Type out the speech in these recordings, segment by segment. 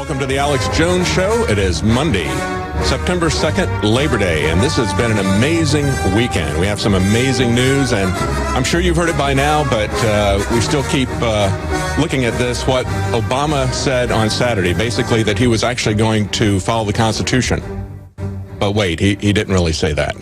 Welcome to the Alex Jones Show. It is Monday, September 2nd, Labor Day, and this has been an amazing weekend. We have some amazing news, and I'm sure you've heard it by now, but we still keep looking at this. What Obama said on Saturday, basically that he was actually going to follow the Constitution. But wait, he didn't really say that.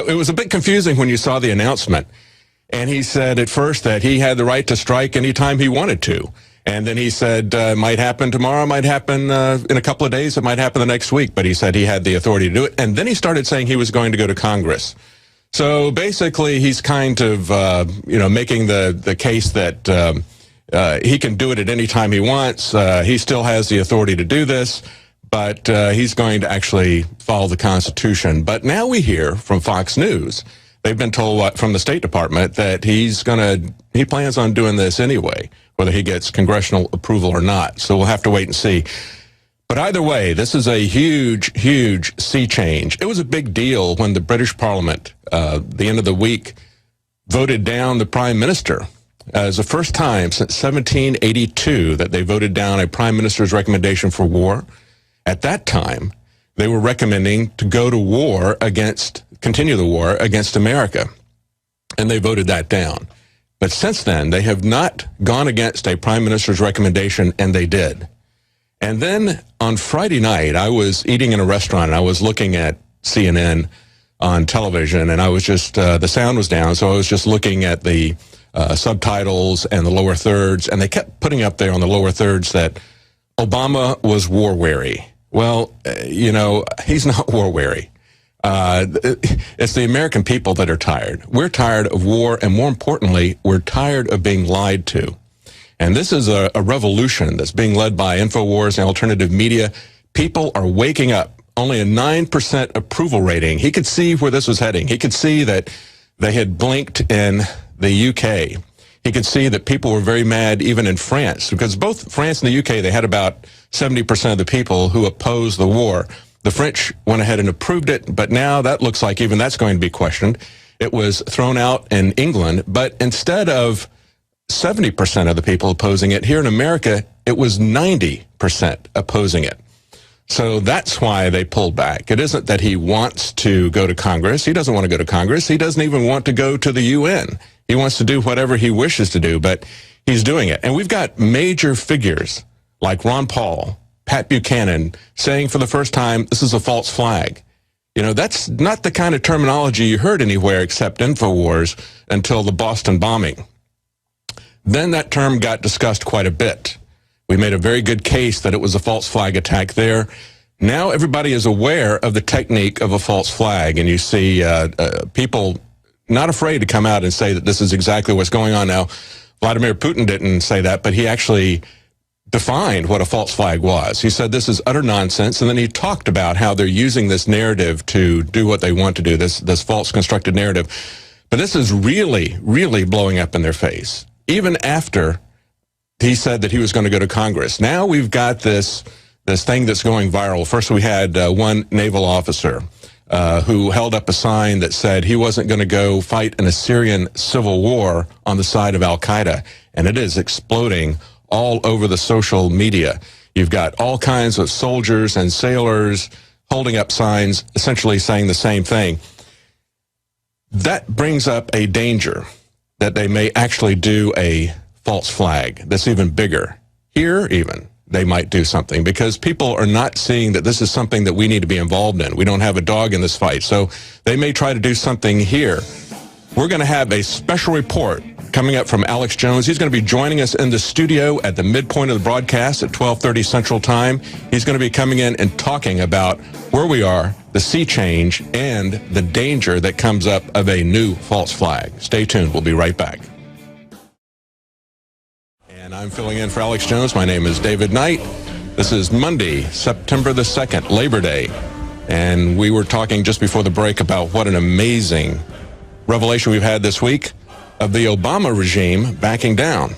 It was a bit confusing when you saw the announcement. And he said at first that he had the right to strike anytime he wanted to. And then he said, might happen tomorrow, might happen in a couple of days, it might happen the next week. But he said he had the authority to do it. And then he started saying he was going to go to Congress. So basically, he's kind of, making the case that he can do it at any time he wants. He still has the authority to do this, but he's going to actually follow the Constitution. But now we hear from Fox News, they've been told from the State Department that he plans on doing this anyway, whether he gets congressional approval or not. So we'll have to wait and see. But either way, this is a huge, huge sea change. It was a big deal when the British Parliament, the end of the week, voted down the Prime Minister. It's the first time since 1782 that they voted down a Prime Minister's recommendation for war. At that time, they were recommending to go to war continue the war against America. And they voted that down. But since then, they have not gone against a prime minister's recommendation, and they did. And then on Friday night, I was eating in a restaurant, and I was looking at CNN on television, and I was just, the sound was down, so I was just looking at the subtitles and the lower thirds, and they kept putting up there on the lower thirds that Obama was war-weary. Well, he's not war-weary. It's the American people that are tired. We're tired of war, and more importantly, we're tired of being lied to. And this is a revolution that's being led by INFOWARS and alternative media. People are waking up. Only a 9% approval rating. He could see where this was heading. He could see that they had blinked in the UK. He could see that people were very mad even in France, because both France and the UK, they had about 70% of the people who opposed the war. The French went ahead and approved it, but now that looks like even that's going to be questioned. It was thrown out in England, but instead of 70% of the people opposing it, here in America, it was 90% opposing it. So that's why they pulled back. It isn't that he wants to go to Congress. He doesn't want to go to Congress. He doesn't even want to go to the UN. He wants to do whatever he wishes to do, but he's doing it. And we've got major figures like Ron Paul, Pat Buchanan, saying for the first time, this is a false flag. That's not the kind of terminology you heard anywhere except INFOWARS until the Boston bombing. Then that term got discussed quite a bit. We made a very good case that it was a false flag attack there. Now everybody is aware of the technique of a false flag, and you see people not afraid to come out and say that this is exactly what's going on now. Vladimir Putin didn't say that, but he actually defined what a false flag was. He said this is utter nonsense, and then he talked about how they're using this narrative to do what they want to do, this false constructed narrative. But this is really, really blowing up in their face. Even after he said that he was going to go to Congress. Now we've got this thing that's going viral. First we had one naval officer who held up a sign that said he wasn't going to go fight in a Syrian civil war on the side of Al-Qaeda, and it is exploding all over the social media. You've got all kinds of soldiers and sailors holding up signs essentially saying the same thing. That brings up a danger that they may actually do a false flag that's even bigger. Here even, they might do something because people are not seeing that this is something that we need to be involved in. We don't have a dog in this fight. So they may try to do something here. We're going to have a special report coming up from Alex Jones. He's going to be joining us in the studio at the midpoint of the broadcast at 12:30 Central Time. He's going to be coming in and talking about where we are, the sea change, and the danger that comes up of a new false flag. Stay tuned. We'll be right back. And I'm filling in for Alex Jones. My name is David Knight. This is Monday, September the 2nd, Labor Day. And we were talking just before the break about what an amazing revelation we've had this week of the Obama regime backing down.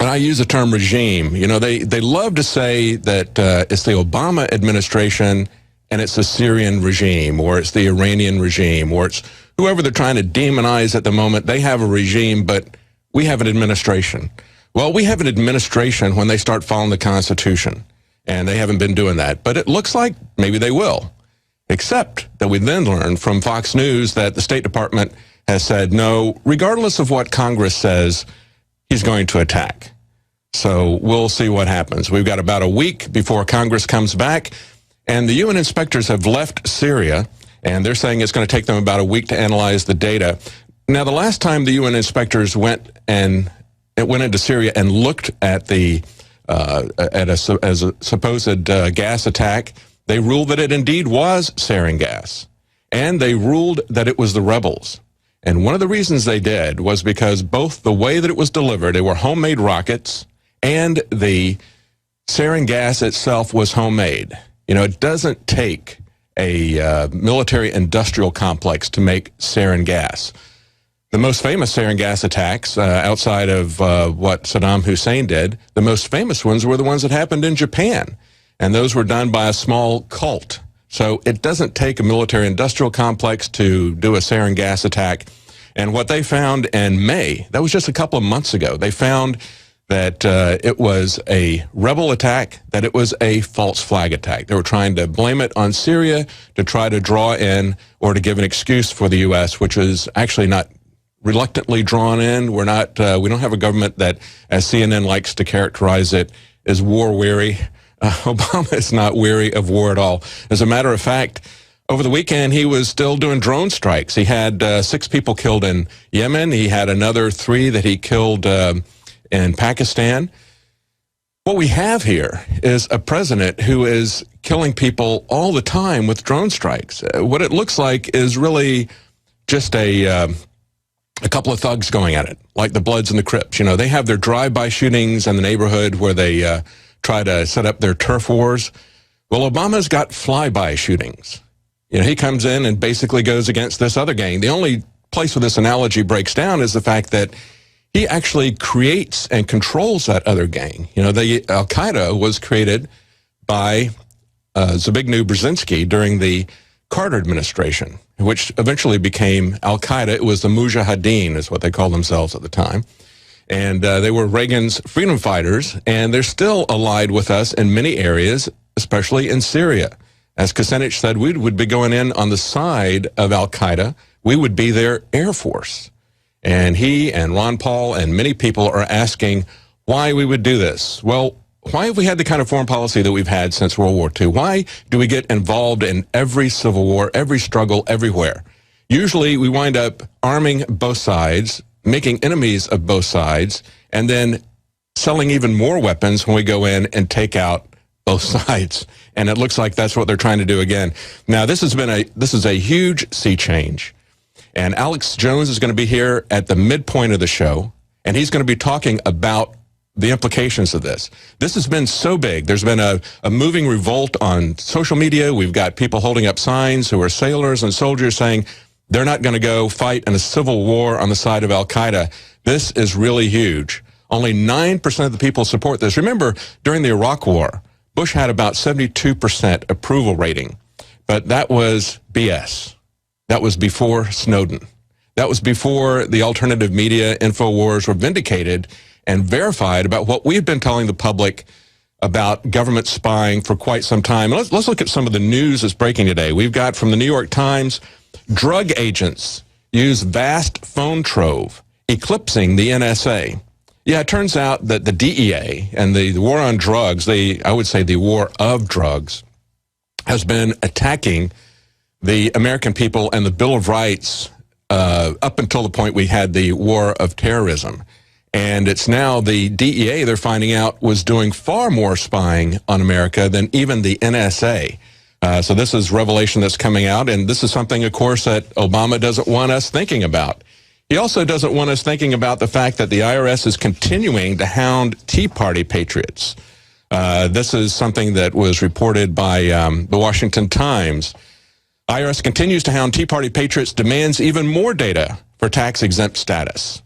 And I use the term regime. They love to say that it's the Obama administration and it's the Syrian regime, or it's the Iranian regime, or it's whoever they're trying to demonize at the moment. They have a regime, but we have an administration. Well, we have an administration when they start following the Constitution. and they haven't been doing that. But it looks like maybe they will, except that we then learned from Fox News that the State Department has said, no, regardless of what Congress says, he's going to attack. So we'll see what happens. We've got about a week before Congress comes back, and the UN inspectors have left Syria, and they're saying it's going to take them about a week to analyze the data. Now, the last time the UN inspectors went into Syria and looked at the as a supposed gas attack, they ruled that it indeed was sarin gas, and they ruled that it was the rebels. And one of the reasons they did was because both the way that it was delivered, they were homemade rockets, and the sarin gas itself was homemade. You know, it doesn't take a military-industrial complex to make sarin gas. The most famous sarin gas attacks, outside of what Saddam Hussein did, the most famous ones were the ones that happened in Japan, and those were done by a small cult. So it doesn't take a military-industrial complex to do a sarin gas attack. And what they found in May, that was just a couple of months ago, they found that it was a rebel attack, that it was a false flag attack. They were trying to blame it on Syria to try to draw in or to give an excuse for the U.S., which is actually not reluctantly drawn in. We're not, we don't have a government that, as CNN likes to characterize it, is war weary. Obama is not weary of war at all. As a matter of fact, over the weekend, he was still doing drone strikes. He had 6 people killed in Yemen. He had another 3 that he killed in Pakistan. What we have here is a president who is killing people all the time with drone strikes. What it looks like is really just a couple of thugs going at it, like the Bloods and the Crips. You know, they have their drive-by shootings in the neighborhood where they try to set up their turf wars. Well, Obama's got fly-by shootings. You know, he comes in and basically goes against this other gang. The only place where this analogy breaks down is the fact that he actually creates and controls that other gang. You know, the Al-Qaeda was created by Zbigniew Brzezinski during the Carter administration, which eventually became Al-Qaeda. It was the Mujahideen, is what they called themselves at the time. And they were Reagan's freedom fighters, and they're still allied with us in many areas, especially in Syria. As Kucinich said, we would be going in on the side of Al-Qaeda. We would be their air force. And he and Ron Paul and many people are asking why we would do this. Well, why have we had the kind of foreign policy that we've had since World War II? Why do we get involved in every civil war, every struggle, everywhere? Usually we wind up arming both sides, making enemies of both sides, and then selling even more weapons when we go in and take out both sides. And it looks like that's what they're trying to do again. Now, this is a huge sea change. And Alex Jones is going to be here at the midpoint of the show, and he's going to be talking about the implications of this. This has been so big. There's been a moving revolt on social media. We've got people holding up signs who are sailors and soldiers saying they're not going to go fight in a civil war on the side of Al-Qaeda. This is really huge. Only 9% of the people support this. Remember, during the Iraq War, Bush had about 72% approval rating, but that was BS. That was before Snowden. That was before the alternative media, INFOWARS, were vindicated and verified about what we've been telling the public about government spying for quite some time. Let's look at some of the news that's breaking today. We've got from the New York Times, drug agents use vast phone trove, eclipsing the NSA. Yeah, it turns out that the DEA and the war on drugs, I would say the war of drugs, has been attacking the American people and the Bill of Rights up until the point we had the war of terrorism. And it's now the DEA, they're finding out, was doing far more spying on America than even the NSA. So this is revelation that's coming out, and this is something, of course, that Obama doesn't want us thinking about. He also doesn't want us thinking about the fact that the IRS is continuing to hound Tea Party patriots. This is something that was reported by the Washington Times. IRS continues to hound Tea Party patriots, demands even more data for tax-exempt status.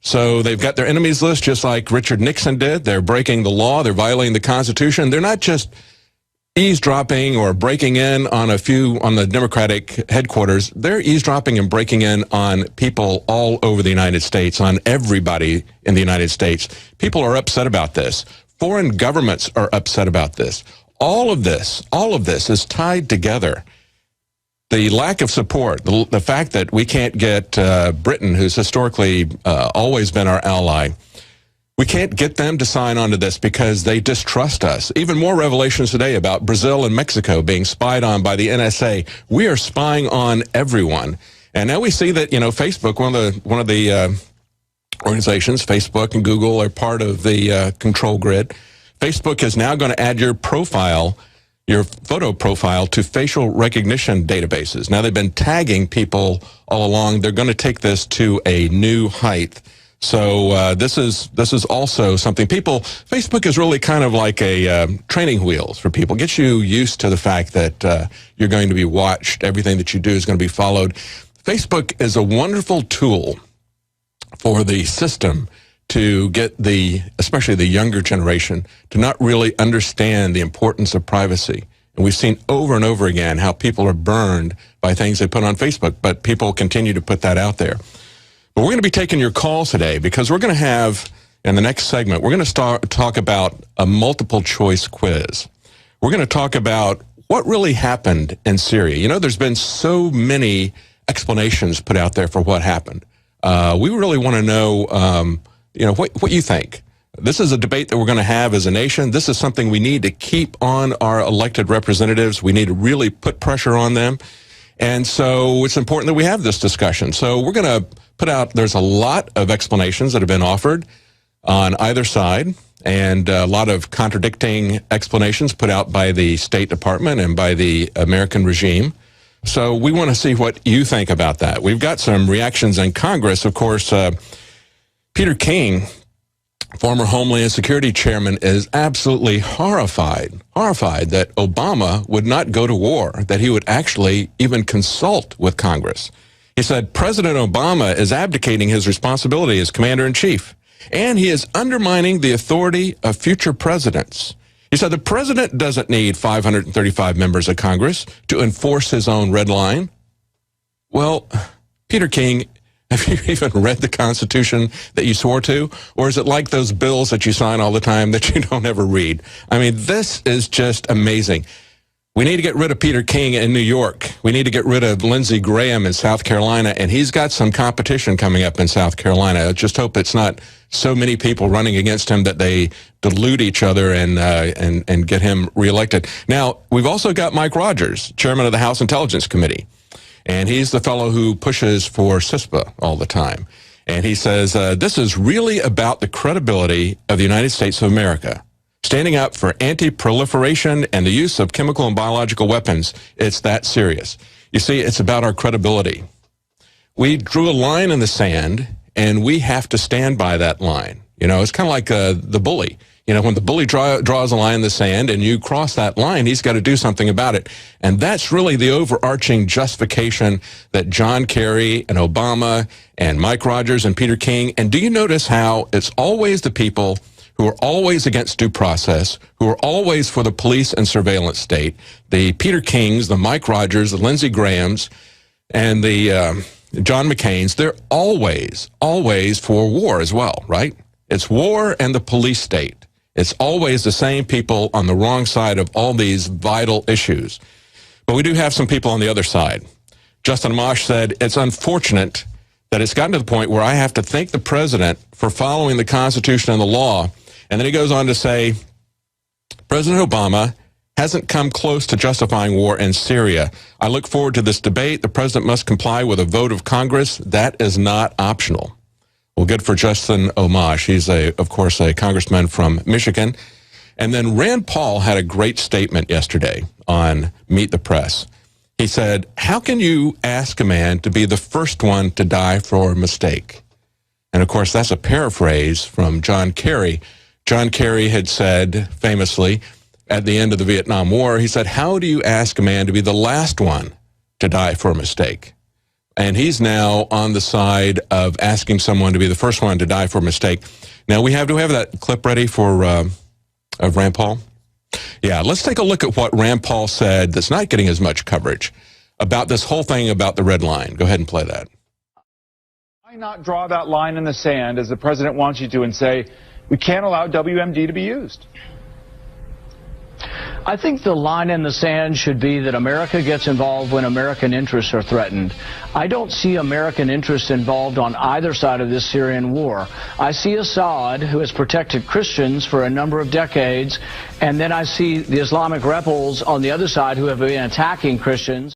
So they've got their enemies list just like Richard Nixon did. They're breaking the law. They're violating the Constitution. They're not just eavesdropping or breaking in on the Democratic headquarters. They're eavesdropping and breaking in on people all over the United States, on everybody in the United States. People are upset about this. Foreign governments are upset about this. all of this is tied together. The lack of support, the fact that we can't get Britain, who's historically always been our ally, we can't get them to sign on to this because they distrust us. Even more revelations today about Brazil and Mexico being spied on by the NSA. We are spying on everyone. And now we see that, you know, Facebook, one of the organizations, Facebook and Google, are part of the control grid. Facebook is now going to add your profile, your photo profile, to facial recognition databases. Now, they've been tagging people all along. They're going to take this to a new height. So this is also something Facebook is really kind of like a training wheels for people. Gets you used to the fact that you're going to be watched. Everything that you do is going to be followed. Facebook is a wonderful tool for the system to get especially the younger generation, to not really understand the importance of privacy. And we've seen over and over again how people are burned by things they put on Facebook, but people continue to put that out there. But we're going to be taking your calls today because we're going to have, in the next segment, we're going to talk about a multiple choice quiz. We're going to talk about what really happened in Syria. You know, there's been so many explanations put out there for what happened. We really want to know, you know, what you think. This is a debate that we're going to have as a nation. This is something we need to keep on our elected representatives. We need to really put pressure on them. And so it's important that we have this discussion. So we're going to put out, there's a lot of explanations that have been offered on either side, and a lot of contradicting explanations put out by the State Department and by the American regime. So we want to see what you think about that. We've got some reactions in Congress. Of course, Peter King, former Homeland Security Chairman, is absolutely horrified that Obama would not go to war, that he would actually even consult with Congress. He said President Obama is abdicating his responsibility as commander-in-chief, and he is undermining the authority of future presidents. He said the president doesn't need 535 members of Congress to enforce his own red line. Well, Peter King, have you even read the Constitution that you swore to? Or is it like those bills that you sign all the time that you don't ever read? I mean, this is just amazing. We need to get rid of Peter King in New York. We need to get rid of Lindsey Graham in South Carolina, and he's got some competition coming up in South Carolina. I just hope it's not so many people running against him that they dilute each other and get him reelected. Now, we've also got Mike Rogers, chairman of the House Intelligence Committee, and he's the fellow who pushes for CISPA all the time. And he says, this is really about the credibility of the United States of America. Standing up for anti-proliferation and the use of chemical and biological weapons, it's that serious. You see, it's about our credibility. We drew a line in the sand, and we have to stand by that line. You know, it's kind of like the bully. You know, when the bully draws a line in the sand and you cross that line, he's got to do something about it. And that's really the overarching justification that John Kerry and Obama and Mike Rogers and Peter King, and do you notice how it's always the people who are always against due process, who are always for the police and surveillance state, the Peter Kings, the Mike Rogers, the Lindsey Grahams, and the John McCains, they're always for war as well, right? It's war and the police state. It's always the same people on the wrong side of all these vital issues. But we do have some people on the other side. Justin Amash said, it's unfortunate that it's gotten to the point where I have to thank the president for following the Constitution and the law. And then he goes on to say, President Obama hasn't come close to justifying war in Syria. I look forward to this debate. The president must comply with a vote of Congress. That is not optional. Well, good for Justin Amash. He's, of course, a congressman from Michigan. And then Rand Paul had a great statement yesterday on Meet the Press. He said, how can you ask a man to be the first one to die for a mistake? And, of course, that's a paraphrase from John Kerry. John Kerry had said, famously, at the end of the Vietnam War, he said, how do you ask a man to be the last one to die for a mistake? And he's now on the side of asking someone to be the first one to die for a mistake. Now, do we have that clip ready for of Rand Paul? Yeah, let's take a look at what Rand Paul said that's not getting as much coverage about this whole thing about the red line. Go ahead and play that. Why not draw that line in the sand, as the president wants you to, and say, we can't allow WMD to be used? I think the line in the sand should be that America gets involved when American interests are threatened. I don't see American interests involved on either side of this Syrian war. I see Assad, who has protected Christians for a number of decades, and then I see the Islamic rebels on the other side who have been attacking Christians.